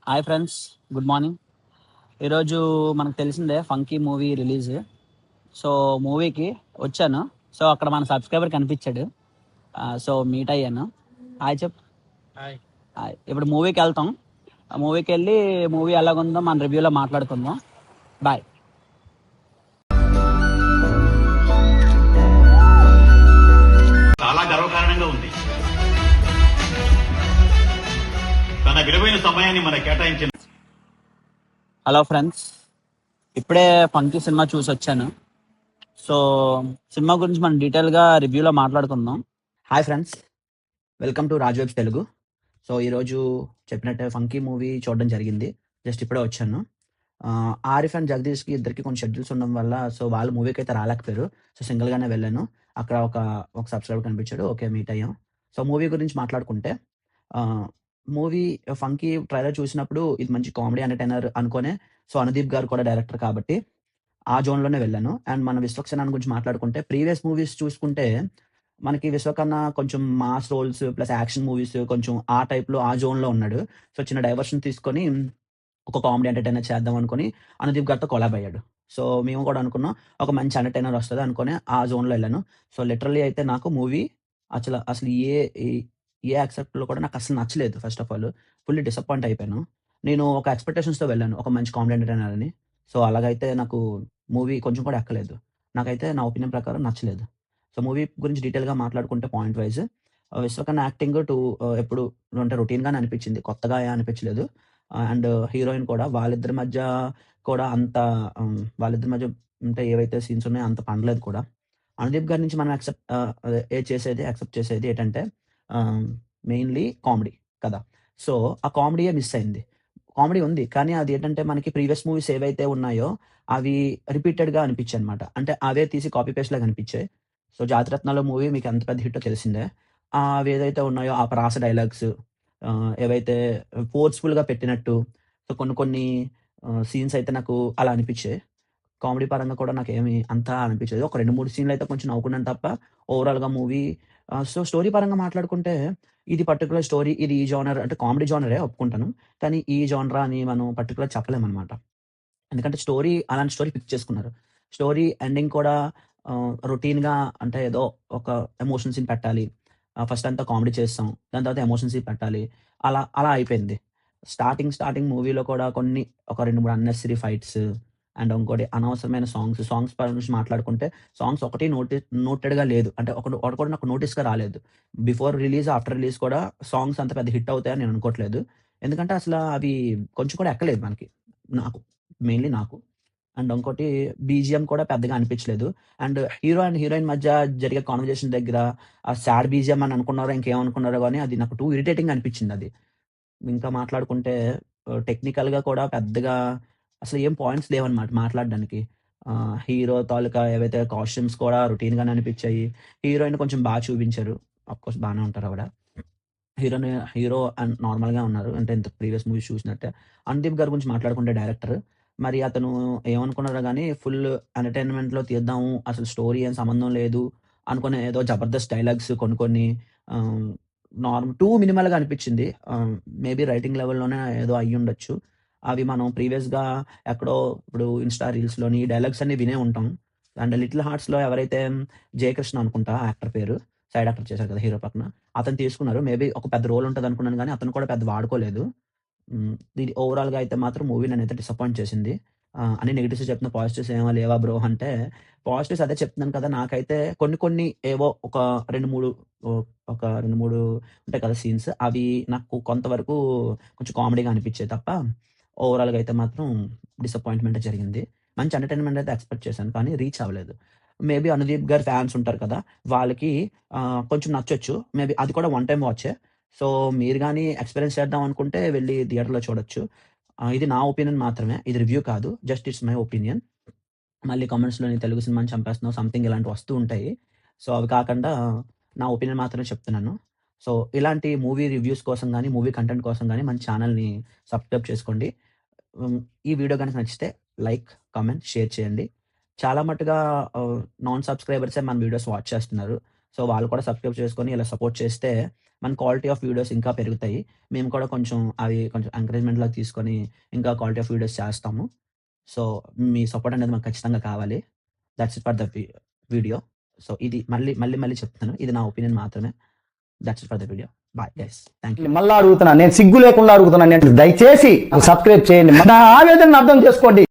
Hi friends, good morning. ఈరోజు మనకు తెలిసిందే ఫంకీ మూవీ రిలీజ్. సో మూవీకి వచ్చాను. సో అక్కడ మన సబ్స్క్రైబర్ కనిపించాడు. సో మీట్ అయ్యాను. హాయ్ చెప్. హాయ్. హాయ్. ఇప్పుడు మూవీకి వెళ్తాం. ఆ మూవీకి వెళ్ళి మూవీ ఎలాగుందో మన రివ్యూలో మాట్లాడుకుందాం. బాయ్. చాలా గర్వకారణంగా ఉంది. తన విలువైన సమయాన్ని మన కేటాయించిన హలో ఫ్రెండ్స్, ఇప్పుడే ఫంకీ సినిమా చూసి వచ్చాను. సో సినిమా గురించి మనం డీటెయిల్గా రివ్యూలో మాట్లాడుకుందాం. Hi friends, welcome to Raj webs Telugu. So ఈరోజు చెప్పినట్టే ఫంకీ మూవీ చూడడం జరిగింది. జస్ట్ ఇప్పుడే వచ్చాను. ఆరిఫ్ అండ్ జగదీష్కి ఇద్దరికి కొన్ని షెడ్యూల్స్ ఉండడం వల్ల సో వాళ్ళు మూవీకి అయితే రాలేకపోయారు. సో సింగిల్గానే వెళ్ళాను. అక్కడ ఒక సబ్స్క్రైబర్ కనిపించాడు. ఓకే, మీట్ అయ్యాం. సో మూవీ గురించి మాట్లాడుకుంటే మూవీ ఫంకీ ట్రైలర్ చూసినప్పుడు ఇది మంచి కామెడీ ఎంటర్టైనర్ అనుకోనే. సో అనుదీప్ గారు కూడా డైరెక్టర్ కాబట్టి ఆ జోన్లోనే వెళ్ళాను. అండ్ మన విశ్వక్సేనాని గురించి మాట్లాడుకుంటే ప్రీవియస్ మూవీస్ చూసుకుంటే మనకి విశ్వకన్న కొంచెం mass roles plus action movies కొంచెం ఆ టైప్లో ఆ జోన్లో ఉన్నాడు. సో చిన్న డైవర్షన్ తీసుకొని ఒక కామెడీ ఎంటర్టైనర్ చేద్దాం అనుకుని అనుదీప్ గారితో కొలాబ్ అయ్యాడు. సో మేము కూడా అనుకున్నాం ఒక మంచి ఎంటర్టైనర్ వస్తుంది అనుకుని ఆ జోన్లో వెళ్ళాను. సో లిటరల్లీ అయితే నాకు మూవీ అసలు ఏ యాక్సెప్ట్లో కూడా నాకు అసలు నచ్చలేదు. First of all fully disappoint అయిపోయాను. నేను ఒక ఎక్స్పెక్టేషన్స్తో వెళ్ళాను ఒక మంచి కామెడీ ఎంటర్టైనర్ అని. సో అలాగైతే నాకు మూవీ కొంచెం కూడా ఎక్కలేదు. నాకైతే నా ఒపీనియన్ ప్రకారం నచ్చలేదు. సో మూవీ గురించి డీటెయిల్గా మాట్లాడుకుంటే పాయింట్ వైజ్ విశ్వకన్న యాక్టింగ్ ఎప్పుడు అంటే రొటీన్గానే అనిపించింది, కొత్తగా అనిపించలేదు. అండ్ హీరోయిన్ కూడా వాళ్ళిద్దరి మధ్య కూడా వాళ్ళిద్దరి మధ్య అంటే ఏవైతే సీన్స్ ఉన్నాయో అంత పండలేదు కూడా. అనుదీప్ గారి నుంచి మనం యాక్సెప్ట్ చేసేది ఏంటంటే మెయిన్లీ కామెడీ కదా. సో ఆ కామెడీయే మిస్ అయింది. కామెడీ ఉంది కానీ అది ఏంటంటే మనకి ప్రీవియస్ మూవీస్ ఏవైతే ఉన్నాయో అవి రిపీటెడ్గా అనిపించాయి అనమాట. అంటే అవే తీసి కాపీ పేస్ట్ లాగా అనిపించాయి. సో జాతిరత్నాలు మూవీ మీకు ఎంత పెద్ద హిట్టో తెలిసిందే. అవి ఏదైతే ఉన్నాయో ఆ ప్రాస డైలాగ్స్ ఏవైతే ఫోర్స్‌ఫుల్‌గా పెట్టినట్టు సో కొన్ని సీన్స్ అయితే నాకు అలా అనిపించాయి. కామెడీ పరంగా కూడా నాకేమి అంతా అనిపించలేదు. ఒక 2, 3 సీన్‌లు అయితే కొంచెం నవ్వుకున్నాను తప్ప ఓవరాల్‌గా మూవీ సో స్టోరీ పరంగా మాట్లాడుకుంటే ఇది పర్టిక్యులర్ స్టోరీ ఇది ఈ జోనర్ అంటే కామెడీ జోనరే ఒప్పుకుంటాను. కానీ ఈ జోనరా అని మనం పర్టిక్యులర్ చెప్పలేమనమాట. ఎందుకంటే అలాంటి స్టోరీ పిక్ చేసుకున్నారు. స్టోరీ ఎండింగ్ కూడా రొటీన్‌గా అంటే ఏదో ఒక ఎమోషన్ సీన్ పెట్టాలి. ఫస్ట్ అంతా కామెడీ చేస్తాం. దాని తర్వాత ఎమోషన్ సీన్ పెట్టాలి. అలా అయిపోయింది. స్టార్టింగ్ మూవీలో కూడా ఒక 2, 3 అన్నెసెసరీ ఫైట్స్ అండ్ ఇంకోటి అనవసరమైన సాంగ్స్ పరంగా నుంచి మాట్లాడుకుంటే సాంగ్స్ ఒకటి నోటెడ్‌గా లేదు. అంటే ఒకటి కూడా నాకు నోటీస్‌గా రాలేదు. బిఫోర్ రిలీజ్, ఆఫ్టర్ రిలీజ్ కూడా సాంగ్స్ అంత పెద్ద హిట్ అవుతాయని నేను అనుకోవట్లేదు. ఎందుకంటే అవి కొంచెం కూడా ఎక్కలేదు మనకి. మెయిన్‌లీ నాకు. అండ్ ఇంకోటి బీజీఎం కూడా పెద్దగా అనిపించలేదు. అండ్ హీరో అండ్ హీరోయిన్ మధ్య జరిగే కాన్వర్జేషన్ దగ్గర ఆ సాడ్ బీజీఎం అని అనుకున్నారో ఇంకేమనుకున్నారో గానీ అది నాకు ఇరిటేటింగ్ అనిపించిందది. ఇంకా మాట్లాడుకుంటే టెక్నికల్‌గా కూడా పెద్దగా అసలు ఏం పాయింట్స్ లేవన్నమాట మాట్లాడడానికి. హీరో తాలూకా ఏవైతే కాస్ట్యూమ్స్ కూడా రొటీన్‌గానే అనిపించాయి. హీరోయిన్ కొంచెం చూపించారు. ఆఫ్‌కోర్స్ బానే ఉంటారావిడ. హీరో అండ్ నార్మల్‌గా ఉన్నారు. అంటే ఇంతకు ప్రీవియస్ మూవీస్ చూసినట్టే. అనుదీప్ గారి గురించి మాట్లాడుకుంటే డైరెక్టర్. మరి అతను ఏమనుకున్నారో గానీ ఫుల్ ఎంటర్‌టైన్‌మెంట్‌లో తీద్దాము. అసలు స్టోరీ ఏం సంబంధం లేదు అనుకునే ఏదో జబర్దస్త్ డైలాగ్స్ కొన్ని ఆహ్, టూ మినిమల్‌గా అనిపించింది. మేబీ రైటింగ్ లెవెల్‌లోనే ఏదో అయ్యుండొచ్చు. అవి మనం ప్రీవియస్‌గా ఎక్కడో ఇప్పుడు ఇన్‌స్టా రీల్స్‌లోని ఈ డైలాగ్స్ అన్నీ వినే ఉంటాం. అండ్ 'లిటిల్ హార్ట్స్‌లో' ఎవరైతే జయకృష్ణ అనుకుంటా యాక్టర్ పేరు. సైడ్ యాక్టర్ చేశారు కదా హీరో పక్కన. అతను తీసుకున్నారు. మేబీ ఒక పెద్ద రోల్ ఉంటదనుకున్నాను గానీ, అతను కూడా పెద్ద వాడుకోలేదు. ఇది ఓవరాల్‌గా అయితే మాత్రం మూవీ నన్నైతే డిసప్పాయింట్ చేసింది. అన్ని నెగెటివ్సే చెప్తున్నా, పాజిటివ్స్ ఏమి లేవా బ్రో అంటే, పాజిటివ్స్ అదే చెప్తున్నాను కదా! నాకైతే కొన్ని ఏవో ఒక 2, 3 ఒక 2, 3 ఉంటాయి కదా సీన్స్. అవి నాకు కొంతవరకు కొంచెం కామెడీగా అనిపించాయి తప్ప, ఓవరాల్‌గా అయితే మాత్రం డిసప్పాయింట్‌మెంటే జరిగింది. మంచి ఎంటర్‌టైన్‌మెంట్ అయితే ఎక్స్‌పెక్ట్ చేశాను. కానీ రీచ్ అవ్వలేదు. మేబీ అనుదీప్ గారి ఫ్యాన్స్ ఉంటారు కదా! వాళ్ళకి కొంచెం నచ్చొచ్చు. మేబీ అది కూడా వన్ టైమ్ వాచే. సో, మీరు గాని ఎక్స్‌పీరియన్స్ చేద్దాం అనుకుంటే వెళ్లి థియేటర్‌లో చూడొచ్చు. ఇది నా ఒపీనియన్ మాత్రమే. ఇది రివ్యూ కాదు. Just it's my opinion. మళ్ళీ కామెంట్స్‌లో "నీ తెలుగు సినిమాని చంపేస్తున్నావు" సంథింగ్ ఇలాంటివి వస్తూ ఉంటాయి. సో, అవి కాకుండా నా ఒపీనియన్ మాత్రమే చెప్తున్నాను. సో, ఇలాంటి మూవీ రివ్యూస్ కోసం గాని, మూవీ కంటెంట్ కోసం గాని మన ఛానెల్‌ని సబ్‌స్క్రైబ్ చేసుకోండి. హ్మ్. ఈ వీడియో గనుక నచ్చితే లైక్, కామెంట్, షేర్ చేయండి. చాలా మట్టుగా నాన్ సబ్‌స్క్రైబర్సే మన వీడియోస్ వాచ్ చేస్తున్నారు. సో వాళ్ళు కూడా సబ్స్క్రైబ్ చేసుకొని ఇలా సపోర్ట్ చేస్తే మన క్వాలిటీ ఆఫ్ వీడియోస్ ఇంకా పెరుగుతాయి. మేము కూడా కొంచెం అవి కొంచెం ఎంకరేజ్మెంట్‌లాగా తీసుకొని ఇంకా క్వాలిటీ ఆఫ్ వీడియోస్ చేస్తాము. సో మీ సపోర్ట్ అనేది మాకు ఖచ్చితంగా కావాలి. That's it for the video. So ఇది మళ్ళీ చెప్తున్నాను. ఇది నా ఒపీనియన్ మాత్రమే. That's it for the video. Bye guys. Thank you. మళ్ళా అడుగుతున్నాను, నేను సిగ్గు లేకుండా అడుగుతున్నాను, నేను దయచేసి సబ్స్క్రైబ్ చేయండి, నా ఆవేదన అర్థం చేసుకోండి.